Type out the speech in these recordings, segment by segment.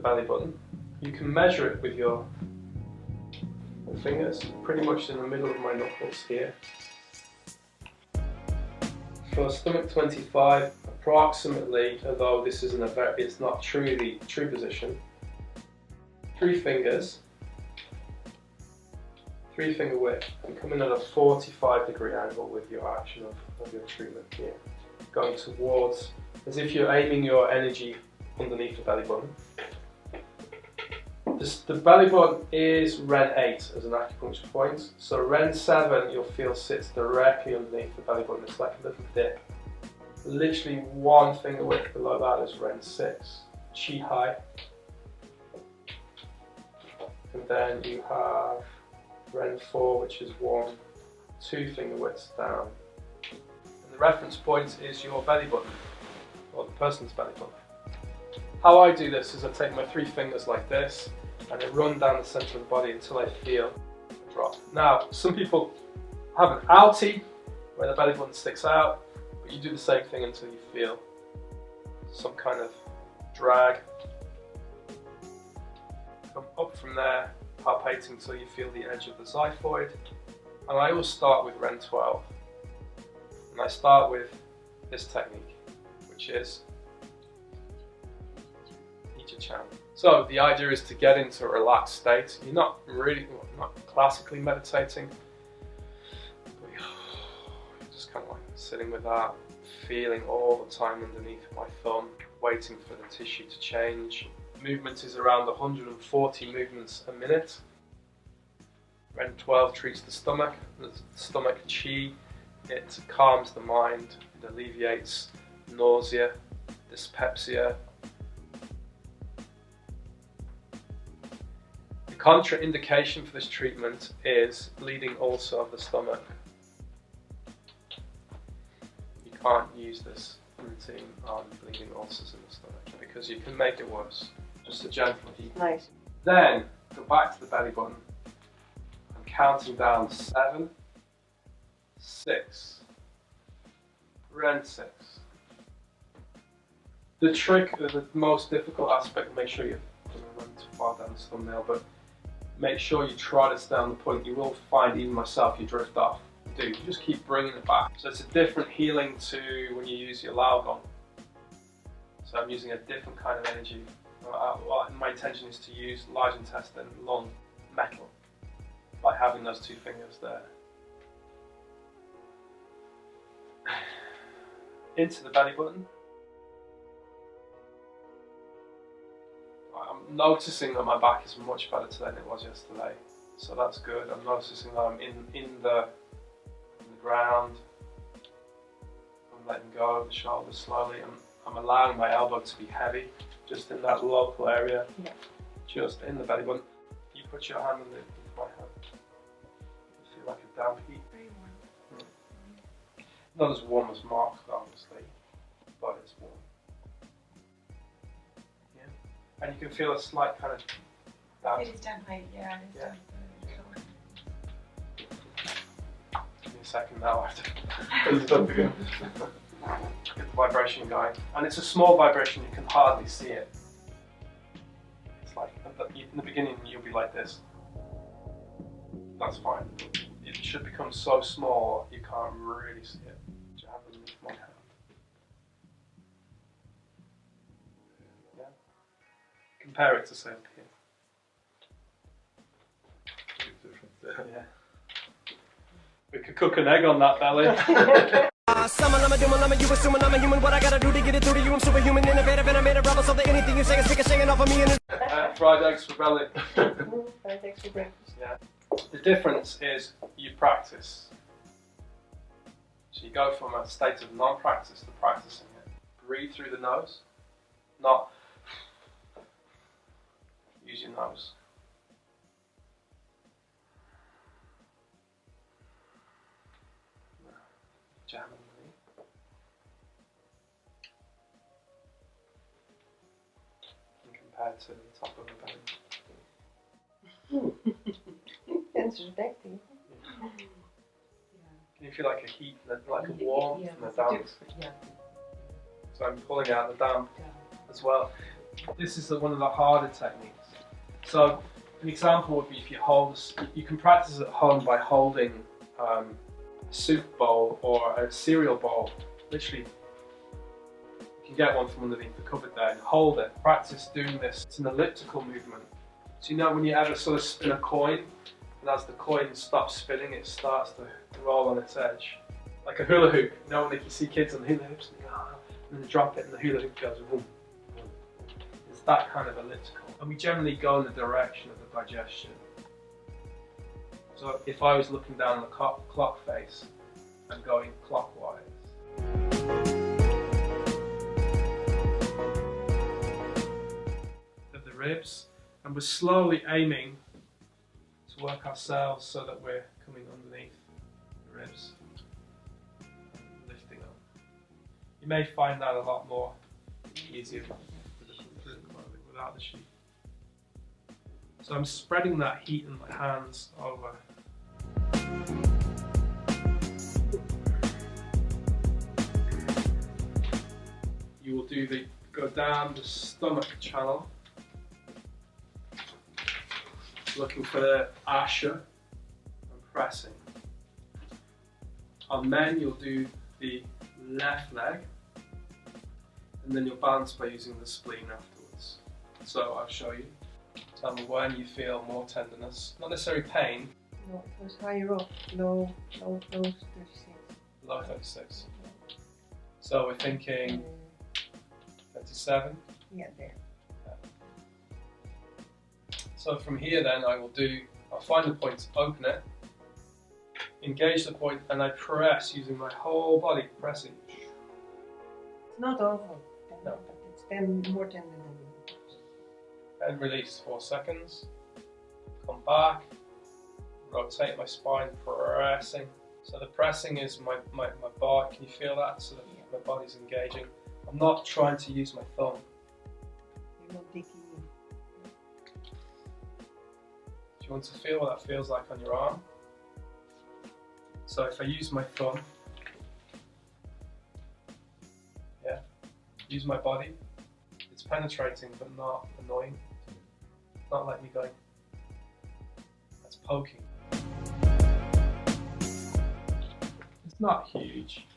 belly button. You can measure it with your fingers, pretty much in the middle of my knuckles here. For stomach 25, approximately, although this isn't it's not truly the true position, 3 fingers, 3 finger width, and come in at a 45-degree angle with your action of your treatment here. Going towards, as if you're aiming your energy underneath the belly button. The belly button is Ren 8 as an acupuncture point, so Ren 7 you'll feel sits directly underneath the belly button. It's like a little dip. Literally 1 finger width below that is Ren 6, Chi high. And then you have Ren 4, which is 2 finger widths down. And the reference point is your belly button, or the person's belly button. How I do this is I take my 3 fingers like this, and I run down the centre of the body until I feel a drop. Now, some people have an outie, where the belly button sticks out, but you do the same thing until you feel some kind of drag. Come up from there, palpating until you feel the edge of the xiphoid. And I always start with Ren 12. And I start with this technique, which is Chan. So the idea is to get into a relaxed state. You're not classically meditating, but you're just kind of like sitting with that, feeling all the time underneath my thumb, waiting for the tissue to change. Movement is around 140 movements a minute. Ren 12 treats the stomach chi. It calms the mind, it alleviates nausea, dyspepsia. The contraindication for this treatment is bleeding ulcer of the stomach. You can't use this routine on bleeding ulcers in the stomach because you can make it worse. Just a gentle heat. Nice. Then go back to the belly button. I'm counting down 7, 6, Ren 6. The trick, the most difficult aspect, make sure you don't run too far down this thumbnail, but make sure you try to stay on the point. You will find, even myself, you drift off. You just keep bringing it back. So it's a different healing to when you use your Lao Gong. So I'm using a different kind of energy. My intention is to use large intestine, lung, metal, by having those 2 fingers there. Into the belly button. I'm noticing that my back is much better today than it was yesterday, so that's good. I'm noticing that I'm in the ground. I'm letting go of the shoulders slowly. I'm allowing my elbow to be heavy, just in that local area, just in the belly button. You put your hand on my hand. You feel like a damp heat. Very warm. Not as warm as Mark's, obviously, but it's warm. Yeah. And you can feel a slight kind of damp. It is damp, yeah. It is damp. Give me a second now. I have to put it up again. Get the vibration going, and it's a small vibration, you can hardly see it. It's like, in the beginning you'll be like this. That's fine. It should become so small you can't really see it. Put your hand underneath my hand. Yeah. Compare it to say up here. Yeah. We could cook an egg on that belly. You assuming I'm a human, what I gotta do to get it through to you? I'm superhuman, innovative, and I made a rubber so that anything you say is shaking off of me. Fried eggs for belly. Fried eggs for breakfast. Yeah. The difference is you practice. So you go from a state of non-practice to practicing it. Breathe through the nose, not use your nose. Jam. Compared to the top of the belly. That's respecting. Yeah. Can you feel like a heat, like a warmth from the damp? Yeah. So I'm pulling out the damp as well. This is one of the harder techniques. So an example would be if you hold, you can practice at home by holding a soup bowl or a cereal bowl. Literally, you can get one from underneath the cupboard there and hold it. Practice doing this. It's an elliptical movement. So you know when you ever sort of spin a coin, and as the coin stops spinning, it starts to roll on its edge. Like a hula hoop. You know, like you see kids on hula hoops, and then they drop it and the hula hoop goes boom. It's that kind of elliptical. And we generally go in the direction of the digestion. So if I was looking down the clock face and going clockwise. Of the ribs, and we're slowly aiming to work ourselves so that we're coming underneath the ribs, lifting up. You may find that a lot more easier without the sheet. So I'm spreading that heat in my hands over. You will go down the stomach channel, looking for the asha and pressing. On men, you'll do the left leg, and then you'll balance by using the spleen afterwards. So I'll show you. Tell me when you feel more tenderness, not necessarily pain. No, it was higher up, low 36. Low 36. So we're thinking 37? Yeah, there. So from here then I'll find the point, open it, engage the point, and I press using my whole body, pressing. It's not awful, no. But it's then more tender than And release 4 seconds. Come back, rotate my spine, pressing. So the pressing is my body. Can you feel that? So that my body's engaging. I'm not trying to use my thumb. You're not digging in. Do you want to feel what that feels like on your arm? So if I use my thumb, use my body, it's penetrating but not annoying. It's not like me going, that's poking. It's not huge.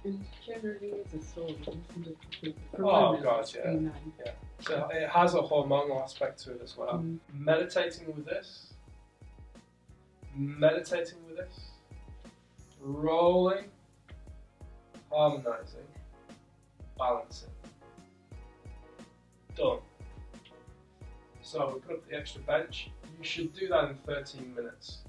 It generally is a soul, isn't it? Oh god, yeah. So it has a hormonal aspect to it as well. Meditating with this, rolling, harmonizing, balancing. Done. So we put up the extra bench. You should do that in 13 minutes.